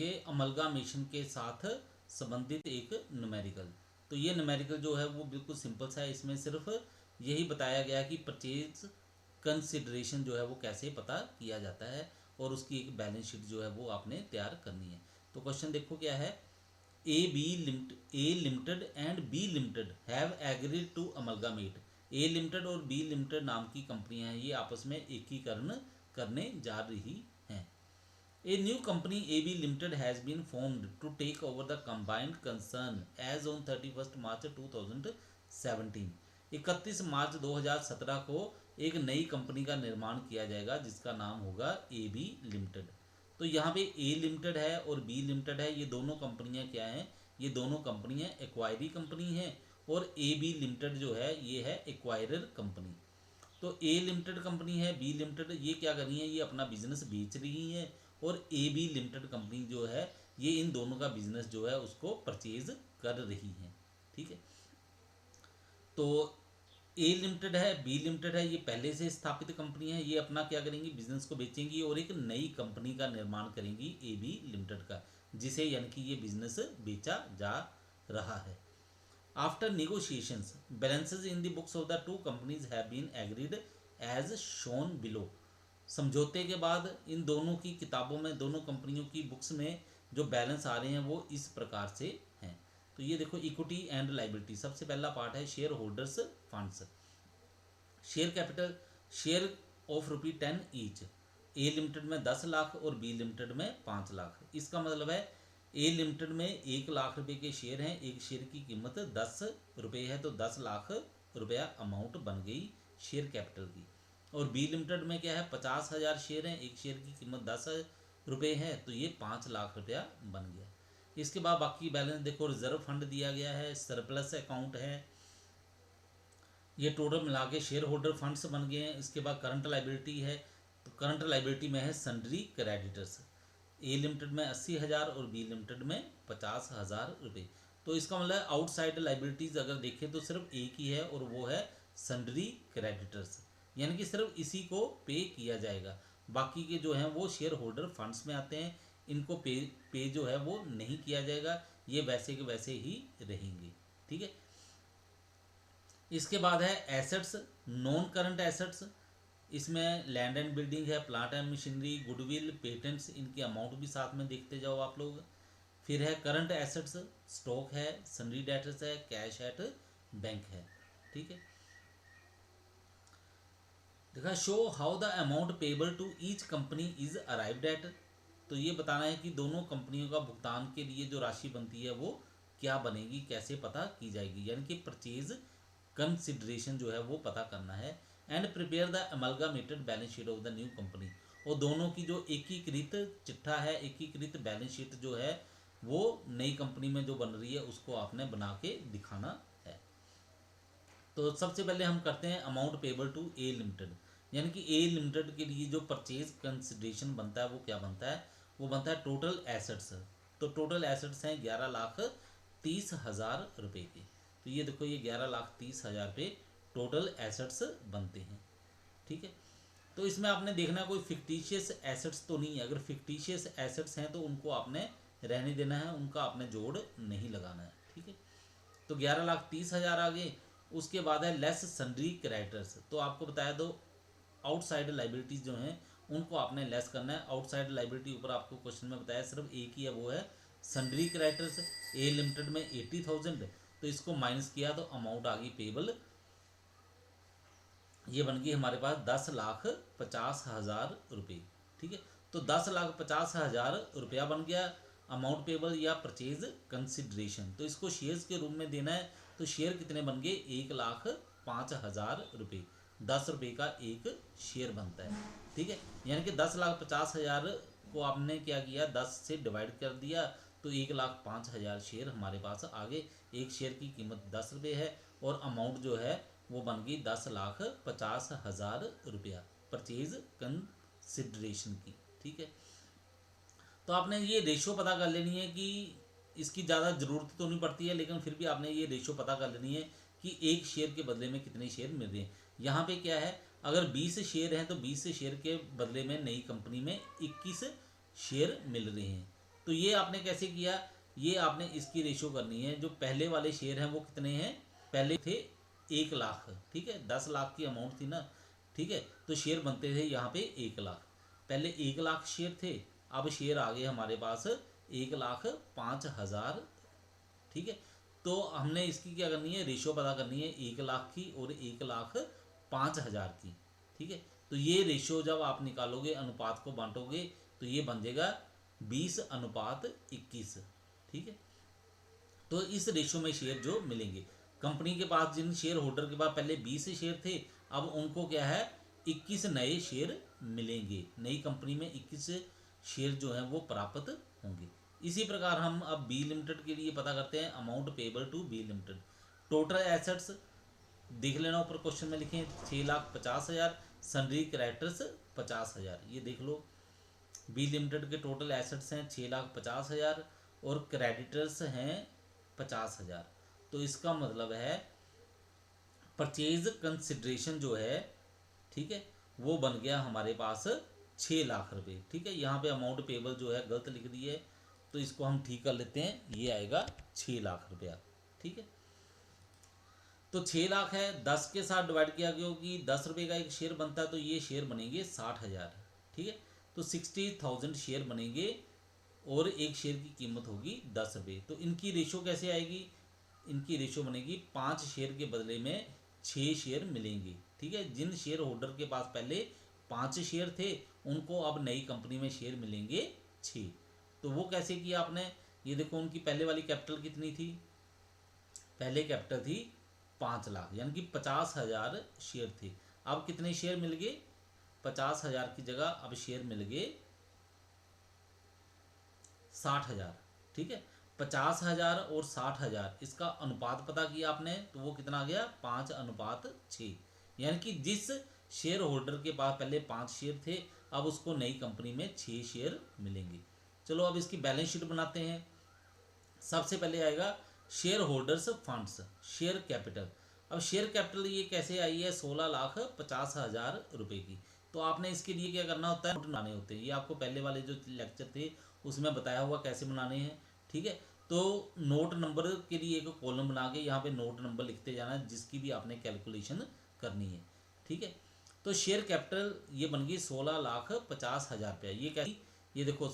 करेंगे अमलगामेशन के साथ संबंधित एक न्यूमेरिकल। तो ये न्यूमेरिकल जो है वो बिल्कुल सिंपल सा है, इसमें सिर्फ यही बताया गया कि परचेज कंसिडरेशन जो है वो कैसे पता किया जाता है और उसकी एक बैलेंस शीट जो है वो आपने तैयार करनी है। तो क्वेश्चन देखो क्या है, A limited and B limited have agreed to amalgamate. A limited और बी लिमिटेड नाम की कंपनियां हैं, ये आपस में एकीकरण करने जा रही हैं। A new company AB Limited has been formed to take over the combined concern as on 31st March 2017। 31 मार्च 2017 को एक नई कंपनी का निर्माण किया जाएगा जिसका नाम होगा AB लिमिटेड। तो यहाँ पे A लिमिटेड है और B लिमिटेड है, ये दोनों कंपनियाँ क्या हैं, ये दोनों कंपनियाँ एक्वायरी कंपनी हैं और AB लिमिटेड जो है ये है एक्वायरर कंपनी। तो ए लिमिटेड कंपनी है, बी लिमिटेड ये क्या कर रही है, ये अपना बिजनेस बेच रही है और ए बी लिमिटेड कंपनी जो है ये इन दोनों का बिजनेस जो है उसको परचेज कर रही है। ठीक है, तो ए लिमिटेड है, बी लिमिटेड है, ये पहले से स्थापित कंपनी है, ये अपना क्या करेंगी, बिजनेस को बेचेंगी और एक नई कंपनी का निर्माण करेंगी ए बी लिमिटेड का, जिसे यानी कि ये बिजनेस बेचा जा रहा है। After negotiations, balances in the books of the two companies have been agreed as shown below। समझौते के बाद इन दोनों की किताबों में, दोनों कंपनियों की बुक्स में जो बैलेंस आ रहे हैं वो इस प्रकार से हैं। तो ये देखो इक्विटी एंड लाइबिलिटी, सबसे पहला पार्ट है share holders funds. Share capital, share of ₹10 each. A limited में 10 लाख और बी लिमिटेड में 5 लाख। इसका मतलब है ए लिमिटेड में 1 लाख रुपए के शेयर हैं, एक शेयर की कीमत 10 रुपये है, तो 10 लाख रुपया अमाउंट बन गई शेयर कैपिटल की। और बी लिमिटेड में क्या है, 50,000 शेयर हैं, एक शेयर की कीमत 10 रुपये है, तो ये 5 लाख रुपया बन गया। इसके बाद बाकी बैलेंस देखो, रिजर्व फंड दिया गया है, सरप्लस अकाउंट है, ये टोटल मिला के शेयर होल्डर फंड्स बन गए हैं। इसके बाद करंट लाइबिलिटी है, तो करंट लाइबिलिटी में है सन्ड्री क्रेडिटर्स। ए लिमिटेड में 80,000 और बी लिमिटेड में 50,000 रुपये। तो इसका मतलब आउटसाइड लाइबिलिटीज़ अगर देखें तो सिर्फ एक ही है और वो है सन्ड्री क्रेडिटर्स, यानी कि सिर्फ इसी को पे किया जाएगा। बाकी के जो हैं वो शेयर होल्डर फंड्स में आते हैं, इनको पे जो है वो नहीं किया जाएगा, ये वैसे के वैसे ही रहेंगे। ठीक है, इसके बाद है एसेट्स, नॉन करंट एसेट्स। इसमें लैंड एंड बिल्डिंग है, plant and machinery, goodwill, patents, इनकी अमाउंट भी साथ में देखते जाओ आप लोग। फिर है करंट एसेट्स, स्टॉक है, सन्ड्री डेटर्स है, कैश एट बैंक है। ठीक है, देखा show how the amount payable to each company is arrived at. तो ये बताना है कि दोनों कंपनियों का भुगतान के लिए जो राशि बनती है वो क्या बनेगी, कैसे पता की जाएगी, यानी कि परचेज कंसिडरेशन जो है वो पता करना है। And prepare the amalgamated balance sheet of the new company. और दोनों की जो एकीकृत चिट्ठा है, एकीकृत बैलेंस शीट जो है वो नई कंपनी में जो बन रही है उसको आपने बना के दिखाना है। तो सबसे पहले हम करते हैं amount payable to A limited, यानी कि ए लिमिटेड के लिए जो परचेज कंसिडरेशन बनता है वो क्या बनता है, वो बनता है टोटल एसेट्स। तो टोटल एसेट्स हैं 11,30,000 रुपये के। तो ये देखो, ये 11,30,000 रुपये टोटल एसेट्स बनते हैं। ठीक है, तो इसमें आपने देखना कोई फिक्टिशियस एसेट्स तो नहीं है। अगर फिक्टिशियस एसेट्स हैं तो उनको आपने रहने देना है, उनका आपने जोड़ नहीं लगाना है। ठीक है, तो 11,30,000 आ गए। उसके बाद है लेस सन्ड्री क्रेडिटर्स। तो आपको बताया दो आउटसाइड लाइबिलिटीज जो हैं उनको आपने लेस करना है। आउटसाइड लाइबिलिटी ऊपर आपको क्वेश्चन में बताया सिर्फ एक ही है, वो है सन्ड्री क्रेडिटर्स। ए लिमिटेड में 80,000, तो इसको माइनस किया तो अमाउंट आ गई पेबल, ये बन गई हमारे पास 10,50,000 रुपये। ठीक है, तो 10,50,000 रुपया बन गया अमाउंट पेबल या परचेज कंसिडरेशन। तो इसको शेयर्स के रूप में देना है, तो शेयर कितने बन गए, 1,05,000 रुपये। 10 रुपये का एक शेयर बनता है। ठीक है, यानी कि 10,50,000 को आपने क्या किया, 10 से डिवाइड कर दिया, तो 1,05,000 शेयर हमारे पास आ गए। एक शेयर की कीमत 10 रुपये है और अमाउंट जो है वो बन गई 10,50,000 रुपया परचेज कंसिडरेशन की। ठीक है, तो आपने ये रेशो पता कर लेनी है कि इसकी ज़्यादा ज़रूरत तो नहीं पड़ती है, लेकिन फिर भी आपने ये रेशो पता कर लेनी है कि एक शेयर के बदले में कितने शेयर मिल रहे हैं। यहाँ पे क्या है, अगर 20 शेयर हैं तो 20 शेयर के बदले में नई कंपनी में 21 शेयर मिल रहे हैं। तो ये आपने कैसे किया, ये आपने इसकी रेशो करनी है। जो पहले वाले शेयर हैं वो कितने हैं, पहले थे 1 लाख, ठीक है, 10 लाख की अमाउंट थी ना, ठीक है, तो शेयर बनते थे यहाँ पे 1 लाख। पहले 1 लाख शेयर थे, अब शेयर आ गए हमारे पास 1,05,000, ठीक है। तो हमने इसकी क्या करनी है, रेशियो पता करनी है 1 लाख की और 1,05,000 की, ठीक है। तो ये रेशियो जब आप निकालोगे, अनुपात को बांटोगे, तो ये बन जाएगा 20:21, ठीक है। तो इस रेशियो में शेयर जो मिलेंगे, कंपनी के पास जिन शेयर होल्डर के पास पहले 20 शेयर थे, अब उनको क्या है 21 नए शेयर मिलेंगे, नई कंपनी में 21 शेयर जो हैं वो प्राप्त होंगे। इसी प्रकार हम अब बी लिमिटेड के लिए पता करते हैं, amount payable to B limited. Total assets देख लेना, ऊपर क्वेश्चन में लिखे 6,50,000, सन्ड्री क्रेडिटर्स 50,000, ये देख लो। बी लिमिटेड के टोटल एसेट्स हैं 6,50,000 और क्रेडिटर्स हैं 50,000। तो इसका मतलब है परचेज कंसिडरेशन जो है, ठीक है, वो बन गया हमारे पास 6 लाख रुपए, ठीक है। यहाँ पे अमाउंट पेबल जो है गलत लिख दी है, तो इसको हम ठीक कर लेते हैं, ये आएगा 6 लाख रुपया, ठीक है। तो 6 लाख है, 10 के साथ डिवाइड किया, क्योंकि 10 रुपये का एक शेयर बनता है, तो ये शेयर बनेंगे 60,000, ठीक है। तो 60,000 शेयर बनेंगे और एक शेयर की कीमत होगी 10 रुपये। तो इनकी रेशो कैसे आएगी, इनकी रेशो बनेगी 5 शेयर के बदले में 6 शेयर मिलेंगे, ठीक है। जिन शेयर होल्डर के पास पहले 5 शेयर थे, उनको अब नई कंपनी में शेयर मिलेंगे 6। तो वो कैसे किया आपने, ये देखो, उनकी पहले वाली कैपिटल कितनी थी, पहले कैपिटल थी 5 लाख, यानी कि 50,000 शेयर थे। अब कितने शेयर मिल गए, 50,000 की जगह अब शेयर मिल गए 60,000, ठीक है। 50,000 और 60,000, इसका अनुपात पता किया आपने, तो वो कितना आ गया 5:6, यानी कि जिस शेयर होल्डर के पास पहले 5 शेयर थे, अब उसको नई कंपनी में 6 शेयर मिलेंगे। चलो अब इसकी बैलेंस शीट बनाते हैं। सबसे पहले आएगा share holders funds, share capital. अब शेयर कैपिटल ये कैसे आई है, 16,50,000 रुपये की। तो आपने इसके लिए क्या करना होता है, नोट बनाने होते हैं। ये आपको पहले वाले जो लेक्चर थे उसमें बताया हुआ कैसे बनाने हैं, ठीक है। तो नोट नंबर के लिए एक कॉलम बना के यहाँ पे नोट नंबर लिखते जाना है, जिसकी भी आपने कैलकुलेशन करनी है, ठीक है। तो शेयर कैपिटल ये बन गई 16,50,000 रुपया। ये क्या, ये देखो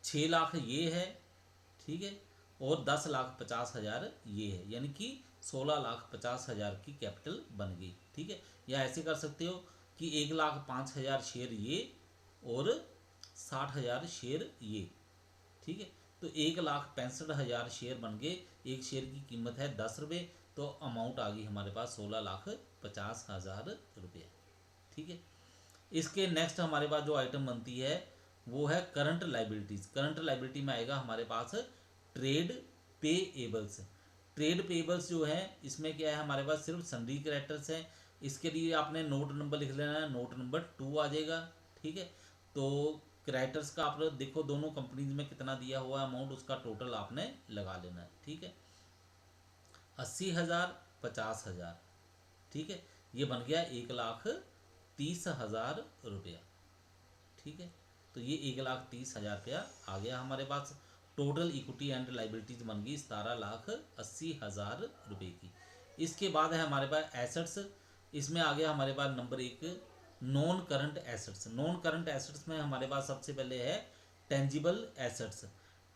6 लाख ये है, ठीक है, और 10,50,000 ये है, यानी कि 16,50,000 की कैपिटल बन गई, ठीक है। या ऐसे कर सकते हो कि 1,05,000 शेयर ये और 60,000 शेयर ये, ठीक है। तो 1,65,000 शेयर बन गए, एक शेयर की कीमत है 10 रुपये, तो अमाउंट आ गई हमारे पास 16,50,000 रुपये, ठीक है। इसके नेक्स्ट हमारे पास जो आइटम बनती है वो है करंट लाइबिलिटीज। करंट लाइबिलिटी में आएगा हमारे पास ट्रेड पेएबल्स। ट्रेड पेएबल्स जो है, इसमें क्या है, हमारे पास सिर्फ सन्ड्री क्रेडिटर्स हैं। इसके लिए आपने नोट नंबर लिख लेना है, नोट नंबर 2 आ जाएगा, ठीक है। तो क्रेडिटर्स का आप देखो दोनों कंपनीज में कितना दिया हुआ अमाउंट, उसका टोटल आपने लगा लेना है, ठीक है। 80,000, 50,000, ठीक है, ये बन गया 1,30,000 रुपया, ठीक है। तो ये 1,30,000 रुपया आ गया हमारे पास। टोटल इक्विटी एंड लाइबिलिटीज बन गई 17,80,000 रुपये की। इसके बाद है हमारे पास एसेट्स। इसमें आ गया हमारे पास number 1 non current assets. Non current assets में हमारे पास सबसे पहले है टेंजिबल एसेट्स।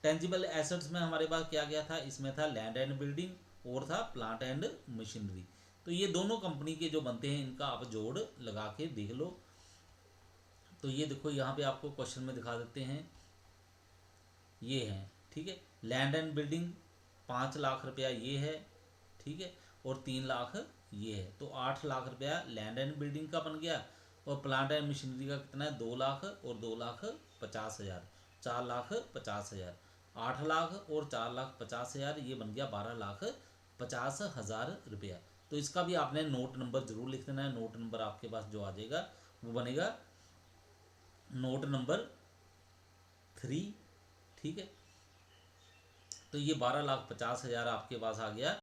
टेंजिबल एसेट्स में हमारे पास क्या गया था, इसमें था लैंड एंड बिल्डिंग और था प्लांट एंड मशीनरी। तो ये दोनों कंपनी के जो बनते हैं, इनका आप जोड़ लगा के देख लो। तो ये देखो यहाँ पे आपको क्वेश्चन में दिखा देते हैं, ये हैं, ठीक है। लैंड एंड बिल्डिंग 5 लाख रुपया ये है, ठीक है, और 3 लाख ये है। तो 8 लाख रुपया लैंड एंड बिल्डिंग का बन गया, और प्लांट एंड मशीनरी का कितना है 2 लाख और 2,50,000, 4,50,000। 8 लाख और 4,50,000 ये बन गया 12,50,000 रुपया। तो इसका भी आपने नोट नंबर जरूर लिख देना है। नोट नंबर आपके पास जो आ जाएगा वो बनेगा नोट नंबर 3, ठीक है। तो ये 12,50,000 आपके पास आ गया।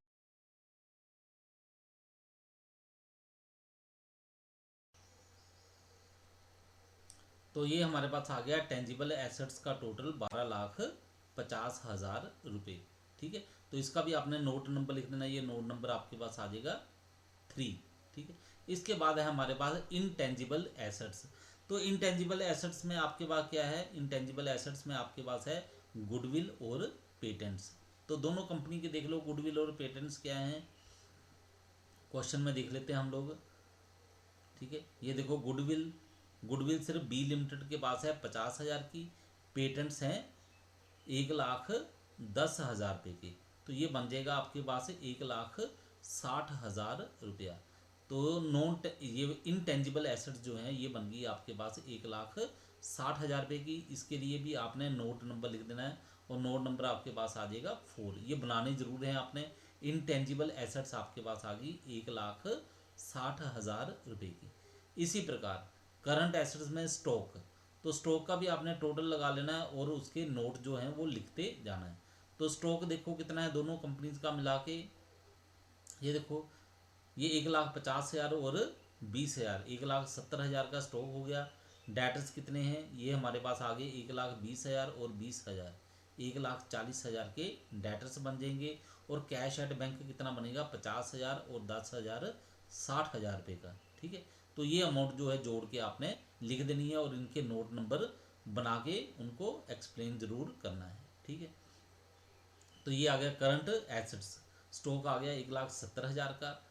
तो ये हमारे पास आ गया टेंजिबल एसेट्स का टोटल 12,50,000 रुपये। ठीक है, तो इसका भी आपने नोट नंबर लिख देना, ये नोट नंबर आपके पास आ जाएगा 3। ठीक है, इसके बाद है हमारे पास इनटेंजिबल एसेट्स। तो इनटेंजिबल एसेट्स में आपके पास क्या है, इनटेंजिबल एसेट्स में आपके पास है गुडविल और पेटेंट्स। तो दोनों कंपनी के देख लो, गुडविल और पेटेंट्स क्या हैं, क्वेश्चन में देख लेते हैं हम लोग। ठीक है, ये देखो गुडविल, गुडविल सिर्फ बी लिमिटेड के पास है 50,000 की, पेटेंट्स हैं 1,10,000 रुपये के। तो ये बन जाएगा आपके पास 1,60,000 रुपया। तो नॉन ये इनटेंजिबल एसेट्स जो हैं ये बन गई आपके पास 1,60,000 रुपये की। इसके लिए भी आपने नोट नंबर लिख देना है और नोट नंबर आपके पास आ जाएगा 4। ये बनाने जरूर हैं आपने। इनटेंजिबल एसेट्स आपके पास आ गई 1,60,000 रुपये की। इसी प्रकार करंट एसेट्स में स्टॉक, तो स्टॉक का भी आपने टोटल लगा लेना है और उसके नोट जो हैं वो लिखते जाना है। तो स्टॉक देखो कितना है दोनों कंपनीज का मिला के, ये देखो ये 1,50,000 और 20,000, 1,70,000 का स्टॉक हो गया। डेटर्स कितने हैं, ये हमारे पास आ गए 1,20,000 और 20,000, 1,40,000 के डेटर्स बन जाएंगे। और कैश एट बैंक कितना बनेगा, 50,000 और 10,000, 60,000 रुपये का। ठीक है, तो ये अमाउंट जो है जोड़ के आपने लिख देनी है और इनके नोट नंबर बना के उनको एक्सप्लेन जरूर करना है। ठीक है, तो ये आ गया करंट एसेट्स। स्टॉक आ गया 1,70,000 का।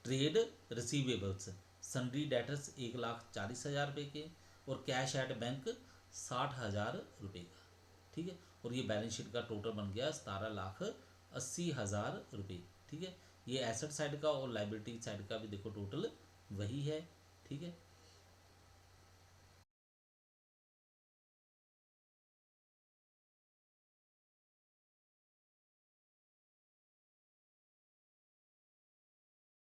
ट्रेड रिसीवेबल्स, सन्ड्री डेटर्स 1,40,000 रुपये के और कैश एट बैंक 60,000 रुपये का। ठीक है, और ये बैलेंस शीट का टोटल बन गया 17,80,000 रुपये। ठीक है, ये एसेट साइड का और लाइबिलिटी साइड का भी देखो टोटल वही है। ठीक है,